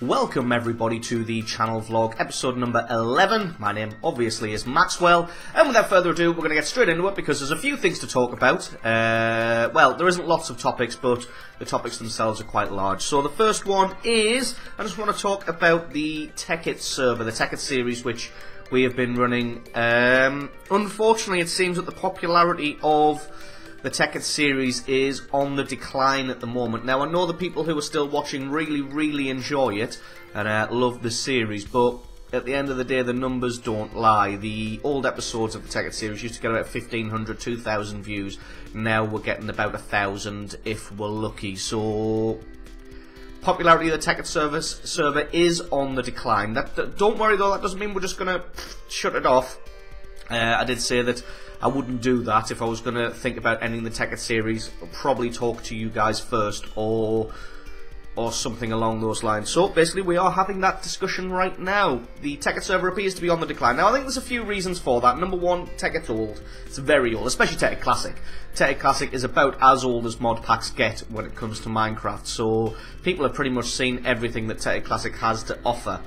Welcome everybody to the channel vlog, episode number 11. My name obviously is Maxwell, and without further ado we're going to get straight into it because there's a few things to talk about. Well, there isn't lots of topics, but the topics themselves are quite large. So the first one is, I just want to talk about the Tekkit server, the Tekkit series which we have been running. Unfortunately it seems that the popularity of the Tekkit series is on the decline at the moment. Now, I know the people who are still watching really enjoy it and love the series, but at the end of the day, the numbers don't lie. The old episodes of the Tekkit series used to get about 1,500, 2,000 views. Now we're getting about 1,000 if we're lucky. So, popularity of the Tekkit server is on the decline. Don't worry though, that doesn't mean we're just going to shut it off. I did say that I wouldn't do that. If I was going to think about ending the Tekkit series, I'll probably talk to you guys first or something along those lines. So basically we are having that discussion right now. The Tekkit server appears to be on the decline. Now I think there's a few reasons for that. Number one, Tekkit's old. It's very old, especially Tekkit Classic. Tekkit Classic is about as old as mod packs get when it comes to Minecraft. So people have pretty much seen everything that Tekkit Classic has to offer.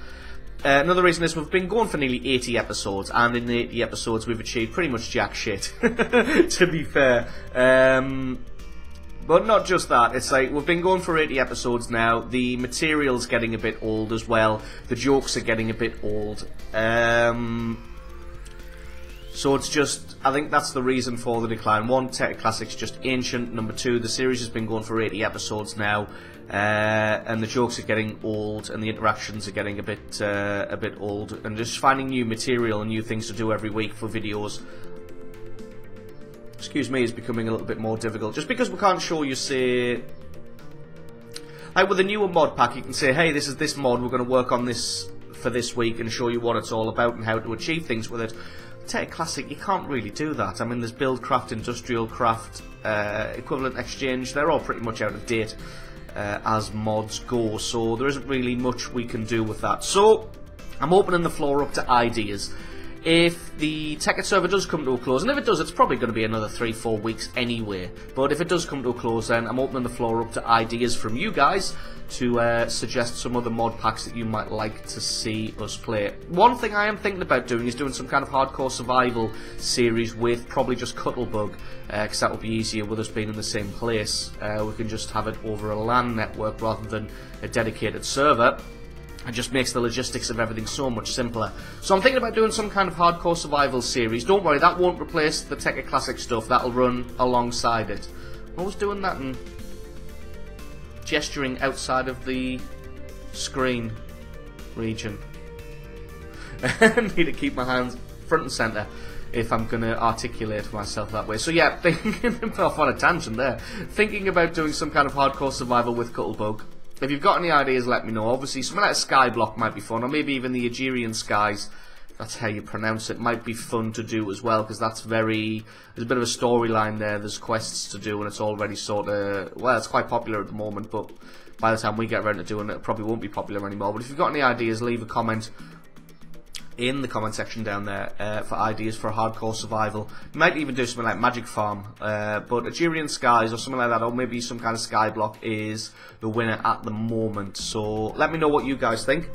Another reason is we've been going for nearly 80 episodes, and in the 80 episodes we've achieved pretty much jack shit, to be fair. But not just that, it's like we've been going for 80 episodes now, the material's getting a bit old as well, the jokes are getting a bit old. So it's just, I think that's the reason for the decline. One, Tekkit Classic's just ancient. Number two, the series has been going for 80 episodes now. And the jokes are getting old, and the interactions are getting a bit old, and just finding new material and new things to do every week for videos, excuse me, is becoming a little bit more difficult. Just because we can't show you, say, like with a newer mod pack, you can say, hey, this is this mod, we're going to work on this for this week and show you what it's all about and how to achieve things with it. Tekkit Classic, you can't really do that. I mean, there's Build Craft, Industrial Craft, Equivalent Exchange, they're all pretty much out of date as mods go, so there isn't really much we can do with that. So I'm opening the floor up to ideas. If the Tekkit server does come to a close, and if it does, it's probably going to be another 3-4 weeks anyway, but if it does come to a close, then I'm opening the floor up to ideas from you guys to suggest some other mod packs that you might like to see us play. One thing I am thinking about doing is doing some kind of hardcore survival series with probably just Cuttlebug, because that will be easier with us being in the same place. We can just have it over a LAN network rather than a dedicated server. It just makes the logistics of everything so much simpler. So I'm thinking about doing some kind of hardcore survival series. Don't worry, that won't replace the Tekkit Classic stuff. That'll run alongside it. I was doing that and gesturing outside of the screen region. I need to keep my hands front and centre if I'm going to articulate myself that way. So yeah, thinking off on a tangent there. Thinking about doing some kind of hardcore survival with Cuttlebug. If you've got any ideas, let me know. Obviously, something like a Skyblock might be fun, or maybe even the Aegirian Skies, if that's how you pronounce it, might be fun to do as well, because that's there's a bit of a storyline there, there's quests to do, and it's already sort of, well, it's quite popular at the moment, but by the time we get around to doing it, it probably won't be popular anymore. But if you've got any ideas, leave a comment in the comment section down there for ideas for a hardcore survival. You might even do something like Magic Farm, but Aegirian Skies or something like that, or maybe some kind of Skyblock is the winner at the moment. So let me know what you guys think.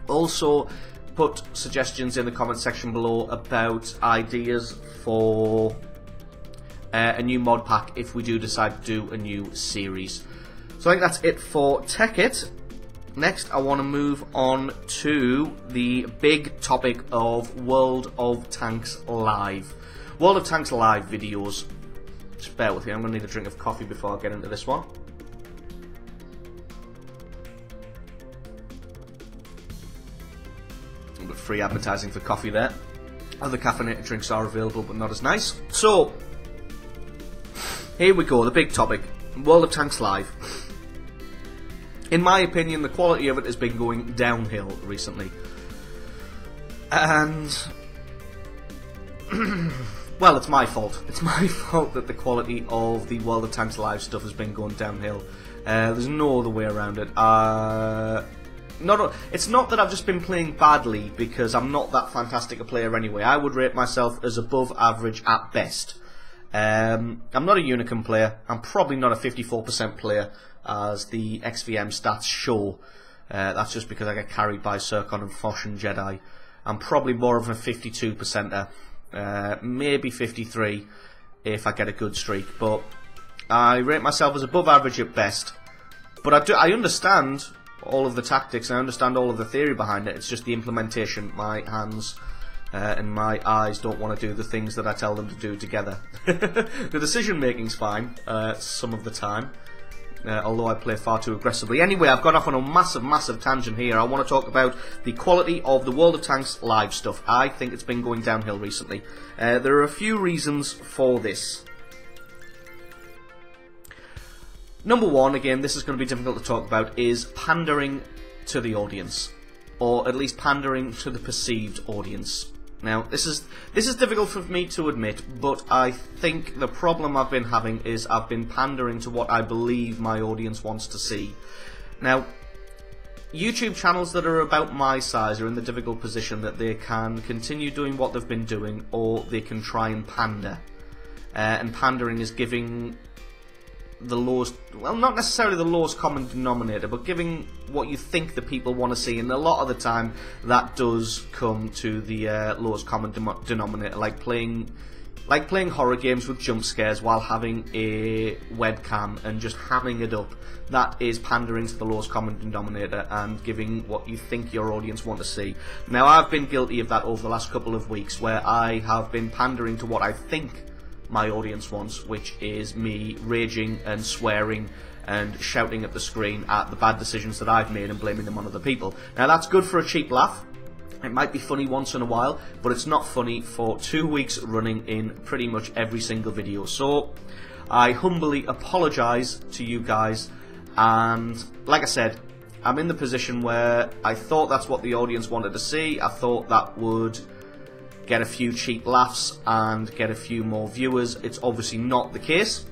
Also, put suggestions in the comment section below about ideas for a new mod pack if we do decide to do a new series. So I think that's it for Tekkit. Next, I want to move on to the big topic of World of Tanks Live. World of Tanks Live videos. Just bear with me, I'm going to need a drink of coffee before I get into this one. A little bit free advertising for coffee there. Other caffeinated drinks are available, but not as nice. So, here we go, the big topic. World of Tanks Live. In my opinion, the quality of it has been going downhill recently. And, well, it's my fault. It's my fault that the quality of the World of Tanks Live stuff has been going downhill. There's no other way around it. It's not that I've just been playing badly, because I'm not that fantastic a player anyway. I would rate myself as above average at best. I'm not a Unicum player. I'm probably not a 54% player, as the XVM stats show. That's just because I get carried by Zircon and Fosh and Jedi. I'm probably more of a 52%er, maybe 53 if I get a good streak, but I rate myself as above average at best. But I understand all of the tactics, and I understand all of the theory behind it. It's just the implementation. My hands and my eyes don't want to do the things that I tell them to do together. The decision making's fine some of the time, although I play far too aggressively. Anyway, I've gone off on a massive tangent here. I want to talk about the quality of the World of Tanks live stuff. I think it's been going downhill recently. There are a few reasons for this. Number one, again, this is going to be difficult to talk about, is pandering to the audience, or at least pandering to the perceived audience. Now, this is difficult for me to admit, but I think the problem I've been having is I've been pandering to what I believe my audience wants to see. Now, YouTube channels that are about my size are in the difficult position that they can continue doing what they've been doing, or they can try and pander. And pandering is giving the lowest, well, not necessarily the lowest common denominator, but giving what you think the people want to see, and a lot of the time that does come to the lowest common denominator, like playing horror games with jump scares while having a webcam and just hamming it up. That is pandering to the lowest common denominator and giving what you think your audience want to see. Now, I've been guilty of that over the last couple of weeks, where I have been pandering to what I think my audience wants, which is me raging and swearing and shouting at the screen at the bad decisions that I've made and blaming them on other people. Now, that's good for a cheap laugh. It might be funny once in a while, but it's not funny for 2 weeks running in pretty much every single video. So I humbly apologise to you guys, and like I said, I'm in the position where I thought that's what the audience wanted to see. I thought that would get a few cheap laughs and get a few more viewers. It's obviously not the case.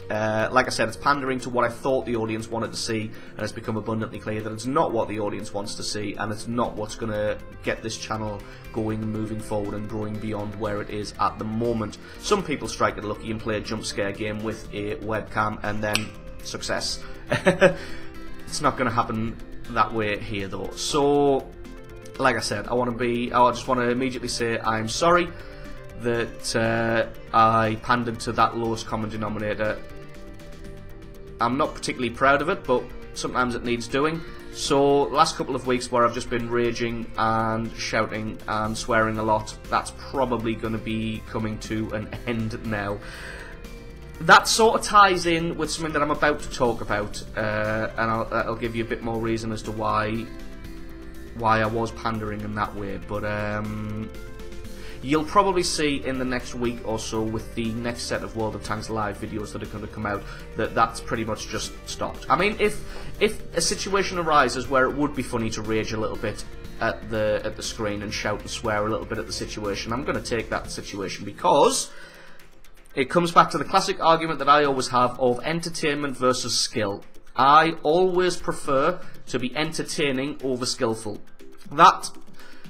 Like I said, it's pandering to what I thought the audience wanted to see, and it's become abundantly clear that it's not what the audience wants to see, and it's not what's going to get this channel going and moving forward and growing beyond where it is at the moment. Some people strike it lucky and play a jump scare game with a webcam, and then success. It's not going to happen that way here, though. So, like I said, I just want to immediately say I'm sorry that I pandered to that lowest common denominator. I'm not particularly proud of it, but sometimes it needs doing. So, last couple of weeks where I've just been raging and shouting and swearing a lot, that's probably going to be coming to an end now. That sort of ties in with something that I'm about to talk about, and I'll give you a bit more reason as to why I was pandering in that way, but you'll probably see in the next week or so with the next set of World of Tanks live videos that are going to come out that that's pretty much just stopped. I mean, if a situation arises where it would be funny to rage a little bit at the screen and shout and swear a little bit at the situation, I'm going to take that situation, because it comes back to the classic argument that I always have of entertainment versus skill. I always prefer to be entertaining over skillful. That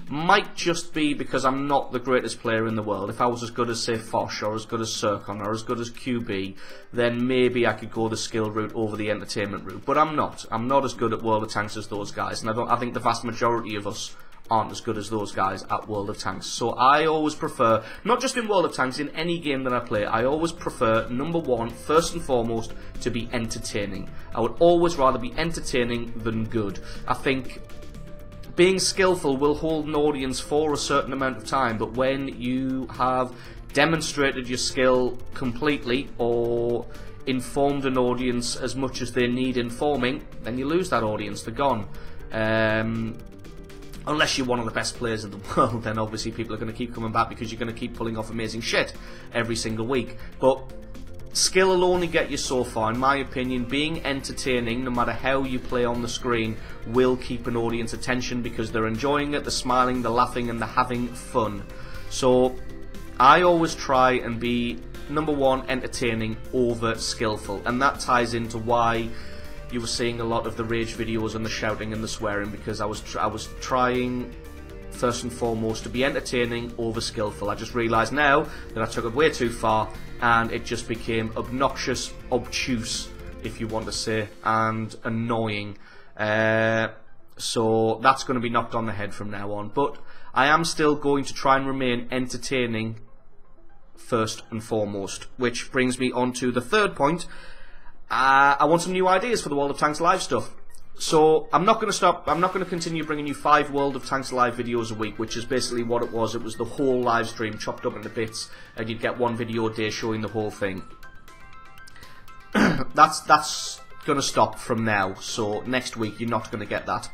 might just be because I'm not the greatest player in the world. If I was as good as, say, Fosh, or as good as Zircon, or as good as QB, then maybe I could go the skill route over the entertainment route. But I'm not. I'm not as good at World of Tanks as those guys, and I think the vast majority of us aren't as good as those guys at World of Tanks. So I always prefer, not just in World of Tanks, in any game that I play, I always prefer, number one, first and foremost, to be entertaining. I would always rather be entertaining than good. I think being skillful will hold an audience for a certain amount of time, but when you have demonstrated your skill completely, or informed an audience as much as they need informing, then you lose that audience. They're gone. Unless you're one of the best players in the world, then obviously people are going to keep coming back because you're going to keep pulling off amazing shit every single week. But skill will only get you so far. In my opinion, being entertaining, no matter how you play on the screen, will keep an audience attention because they're enjoying it, they're smiling, they're laughing, and they're having fun. So I always try and be, number one, entertaining over skillful, and that ties into why you were seeing a lot of the rage videos and the shouting and the swearing, because I was trying first and foremost to be entertaining over skillful. I just realised now that I took it way too far, and it just became obnoxious, obtuse, if you want to say, and annoying. So that's going to be knocked on the head from now on. But I am still going to try and remain entertaining first and foremost, which brings me on to the third point. I want some new ideas for the World of Tanks Live stuff. So I'm not going to stop. I'm not going to continue bringing you 5 World of Tanks Live videos a week, which is basically what it was. It was the whole live stream chopped up into bits, and you'd get 1 video a day showing the whole thing. That's going to stop from now. So next week you're not going to get that.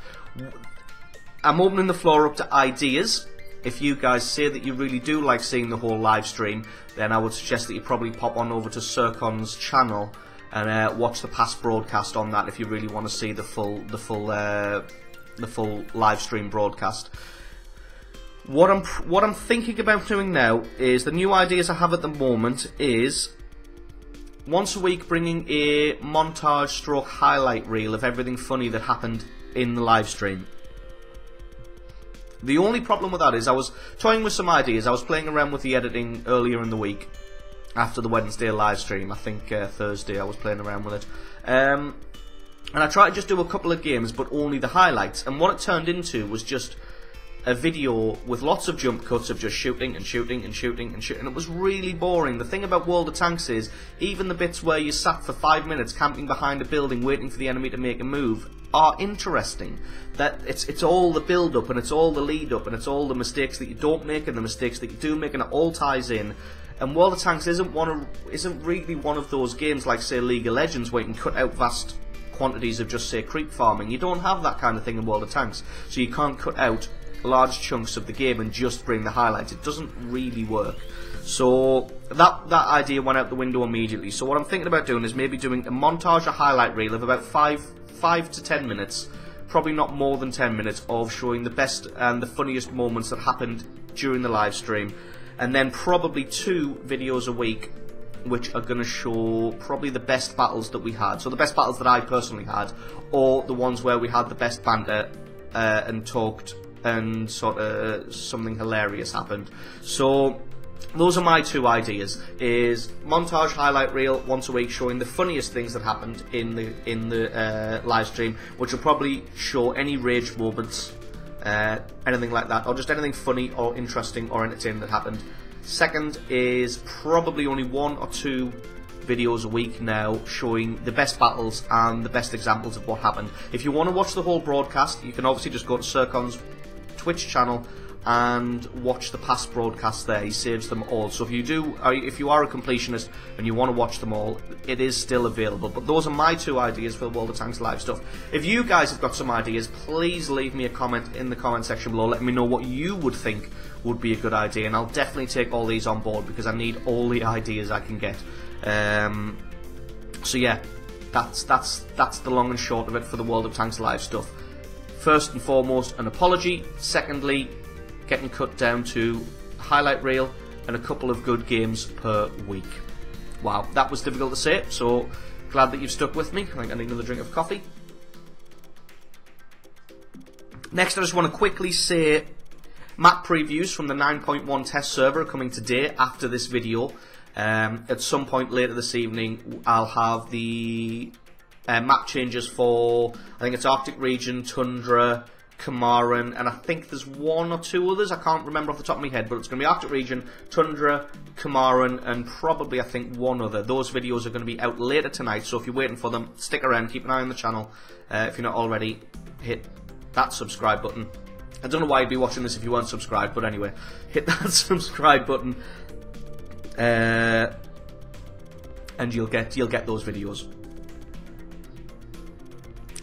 I'm opening the floor up to ideas. If you guys say that you really do like seeing the whole live stream, then I would suggest that you probably pop on over to Sircon's channel and watch the past broadcast on that if you really want to see the full live stream broadcast. What I'm thinking about doing now is, the new ideas I have at the moment is once a week bringing a montage stroke highlight reel of everything funny that happened in the live stream. The only problem with that is I was toying with some ideas. I was playing around with the editing earlier in the week after the Wednesday live stream. I think Thursday I was playing around with it. And I tried to just do a couple of games, but only the highlights. And what it turned into was just a video with lots of jump cuts of just shooting and shooting and shooting and shooting. And it was really boring. The thing about World of Tanks is, even the bits where you sat for 5 minutes camping behind a building waiting for the enemy to make a move are interesting. That it's all the build up and it's all the lead up and it's all the mistakes that you don't make and the mistakes that you do make, and it all ties in. And World of Tanks isn't really one of those games like, say, League of Legends, where you can cut out vast quantities of just, say, creep farming. You don't have that kind of thing in World of Tanks, so you can't cut out large chunks of the game and just bring the highlights. It doesn't really work. So that idea went out the window immediately. So what I'm thinking about doing is maybe doing a montage, a highlight reel of about 5 to 10 minutes, probably not more than 10 minutes, of showing the best and the funniest moments that happened during the live stream, and then probably 2 videos a week which are going to show probably the best battles that we had. So the best battles that I personally had, or the ones where we had the best banter and talked and sort of something hilarious happened. So those are my 2 ideas: is montage highlight reel once a week showing the funniest things that happened in the live stream, which will probably show any rage moments, anything like that, or just anything funny or interesting or entertaining that happened. Second is probably only 1 or 2 videos a week now showing the best battles and the best examples of what happened. If you want to watch the whole broadcast, you can obviously just go to Sircon's Twitch channel and watch the past broadcasts there. He saves them all. So if you are a completionist and you want to watch them all, it is still available. But those are my 2 ideas for the World of Tanks Live stuff. If you guys have got some ideas, please leave me a comment in the comment section below. Let me know what you would think would be a good idea, and I'll definitely take all these on board because I need all the ideas I can get. So yeah, that's the long and short of it for the World of Tanks Live stuff. First and foremost, an apology. Secondly, getting cut down to highlight reel and a couple of good games per week. Wow, that was difficult to say, so glad that you've stuck with me. I think I need another drink of coffee. Next, I just want to quickly say map previews from the 9.1 test server are coming today after this video. At some point later this evening, I'll have the map changes for, I think it's Arctic region, Tundra, Kamaran, and I think there's 1 or 2 others. I can't remember off the top of my head, but it's going to be Arctic region, Tundra, Kamaran, and probably, I think, 1 other. Those videos are going to be out later tonight, so if you're waiting for them, stick around, keep an eye on the channel. If you're not already, hit that subscribe button. I don't know why you'd be watching this if you weren't subscribed, but anyway, hit that subscribe button, and you'll get those videos.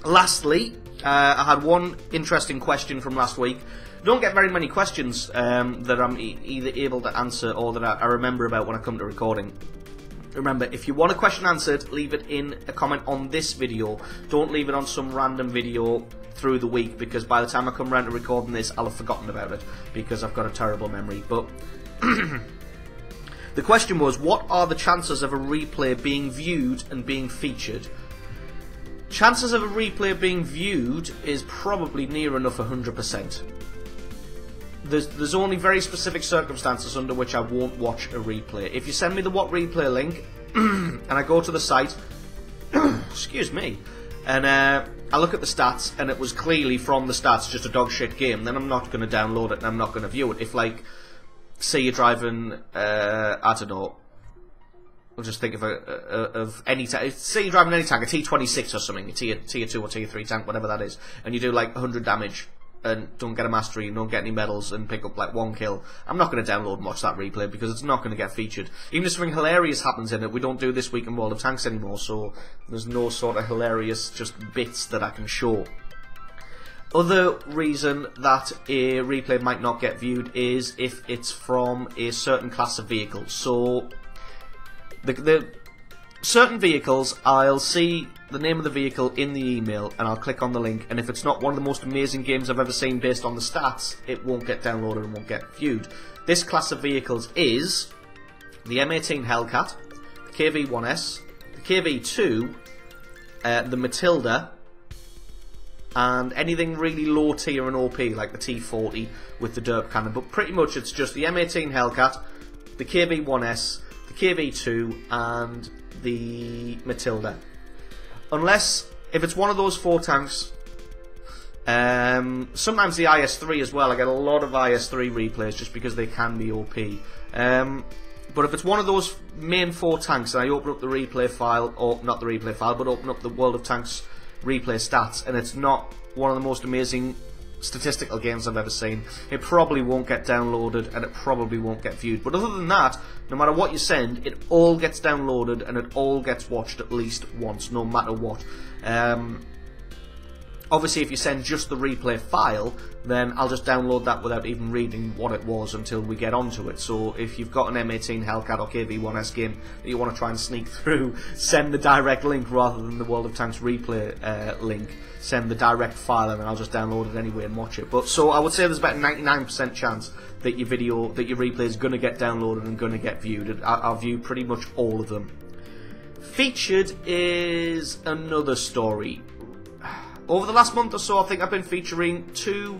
Lastly, I had one interesting question from last week. I don't get very many questions that I'm either able to answer or that I remember about when I come to recording. Remember, if you want a question answered, leave it in a comment on this video. Don't leave it on some random video through the week, because by the time I come around to recording this, I'll have forgotten about it because I've got a terrible memory. But the question was, what are the chances of a replay being viewed and being featured? Chances of a replay being viewed is probably near enough 100%. There's only very specific circumstances under which I won't watch a replay. If you send me the What Replay link and I go to the site, excuse me, and I look at the stats, and it was clearly from the stats just a dog shit game, then I'm not going to download it and I'm not going to view it. If, like, say you're driving, I don't know, I'll just think of any tank. Say you're driving any tank, a T26 or something, a tier 2 or tier 3 tank, whatever that is, and you do like 100 damage and don't get a mastery and don't get any medals and pick up like 1 kill. I'm not going to download and watch that replay because it's not going to get featured. Even if something hilarious happens in it, we don't do this week in World of Tanks anymore, so there's no sort of hilarious just bits that I can show. Other reason that a replay might not get viewed is if it's from a certain class of vehicle. So the certain vehicles, I'll see the name of the vehicle in the email and I'll click on the link, and if it's not one of the most amazing games I've ever seen based on the stats, it won't get downloaded and won't get viewed. This class of vehicles is the M18 Hellcat, the KV-1S, the KV-2, the Matilda, and anything really low tier and OP like the T40 with the derp cannon, but pretty much it's just the M18 Hellcat, the KV-1S, the KV-2 and the Matilda. Unless, if it's one of those 4 tanks, sometimes the IS-3 as well. I get a lot of IS-3 replays just because they can be OP. But if it's one of those main 4 tanks and I open up the replay file, or not the replay file, but open up the World of Tanks replay stats, and it's not one of the most amazing statistical games I've ever seen, it probably won't get downloaded and it probably won't get viewed. But other than that, no matter what you send, it all gets downloaded and it all gets watched at least once, no matter what. Obviously, if you send just the replay file, then I'll just download that without even reading what it was until we get onto it. So if you've got an M18 Hellcat or KV-1S game that you want to try and sneak through, send the direct link rather than the World of Tanks replay link. Send the direct file and I'll just download it anyway and watch it. But so I would say there's about a 99% chance that your replay is going to get downloaded and going to get viewed. I'll view pretty much all of them. Featured is another story. Over the last month or so, I think I've been featuring 2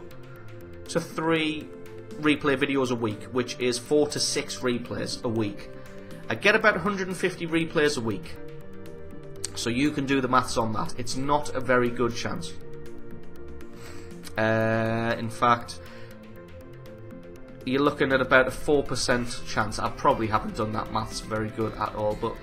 to 3 replay videos a week, which is 4 to 6 replays a week. I get about 150 replays a week, so you can do the maths on that. It's not a very good chance. In fact, you're looking at about a 4% chance. I probably haven't done that maths very good at all, but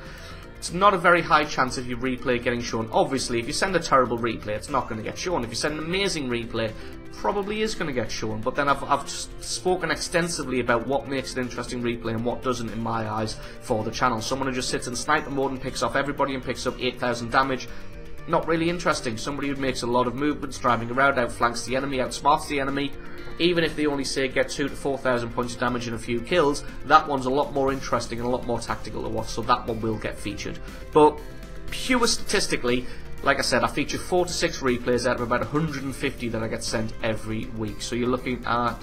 it's not a very high chance of your replay getting shown. Obviously, if you send a terrible replay, it's not going to get shown. If you send an amazing replay, it probably is going to get shown. But then I've spoken extensively about what makes an interesting replay and what doesn't in my eyes for the channel. Someone who just sits in sniper mode and picks off everybody and picks up 8,000 damage, not really interesting. Somebody who makes a lot of movements, driving around, outflanks the enemy, outsmarts the enemy, even if they only say get 2,000 to 4,000 points of damage and a few kills, that one's a lot more interesting and a lot more tactical to watch, so that one will get featured. But pure statistically, like I said, I feature 4 to 6 replays out of about 150 that I get sent every week. So you're looking at,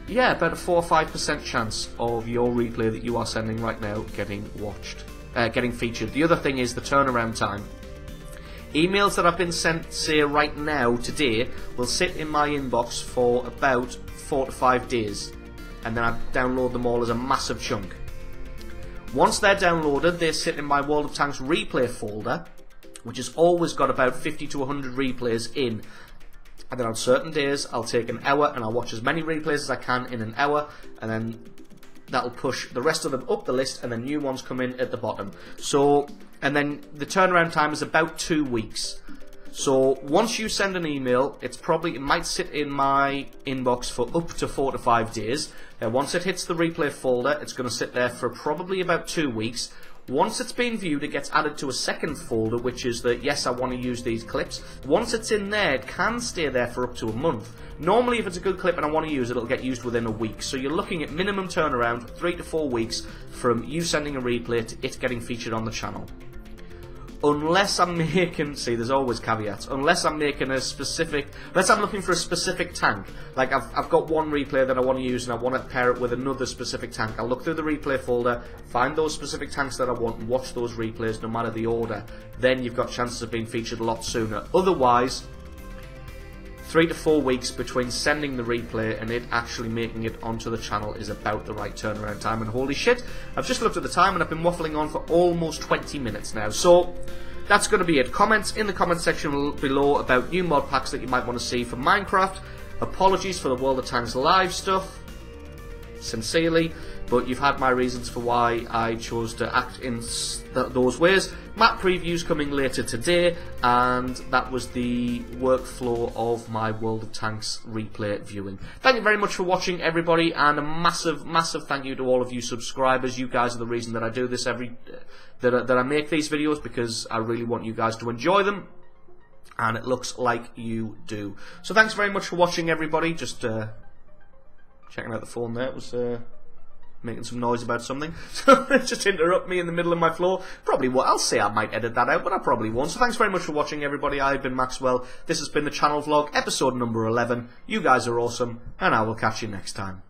yeah, about a 4 or 5% chance of your replay that you are sending right now getting watched, getting featured. The other thing is the turnaround time. Emails that have been sent, say, right now, today, will sit in my inbox for about 4 to 5 days, and then I download them all as a massive chunk. Once they're downloaded, they sit in my World of Tanks replay folder, which has always got about 50 to 100 replays in. And then on certain days, I'll take an hour and I'll watch as many replays as I can in an hour, and then that'll push the rest of them up the list, and then new ones come in at the bottom. So, and then the turnaround time is about 2 weeks. So once you send an email, it might sit in my inbox for up to 4 to 5 days. Then once it hits the replay folder, it's going to sit there for probably about 2 weeks. Once it's been viewed, it gets added to a second folder, which is the yes, I want to use these clips. Once it's in there, it can stay there for up to a month. Normally, if it's a good clip and I want to use it, it'll get used within a week. So you're looking at minimum turnaround, 3 to 4 weeks, from you sending a replay to it getting featured on the channel. Unless I'm making, see, there's always caveats, unless I'm making a specific, unless I'm looking for a specific tank, like I've got one replay that I want to use and I want to pair it with another specific tank. I'll look through the replay folder, find those specific tanks that I want and watch those replays no matter the order. Then you've got chances of being featured a lot sooner. Otherwise, 3 to 4 weeks between sending the replay and it actually making it onto the channel is about the right turnaround time. And holy shit, I've just looked at the time and I've been waffling on for almost 20 minutes now. So, that's going to be it. Comments in the comment section below about new mod packs that you might want to see for Minecraft. Apologies for the World of Tanks live stuff, sincerely, but you've had my reasons for why I chose to act in those ways. Map previews coming later today, and that was the workflow of my World of Tanks replay viewing. Thank you very much for watching, everybody, and a massive thank you to all of you subscribers. You guys are the reason that I do this that I make these videos, because I really want you guys to enjoy them. And it looks like you do. So thanks very much for watching, everybody. Just checking out the phone there. It was making some noise about something. So just interrupt me in the middle of my flow. Probably what I'll say, I might edit that out, but I probably won't. So thanks very much for watching, everybody. I've been Maxwell. This has been the channel vlog, episode number 11. You guys are awesome, and I will catch you next time.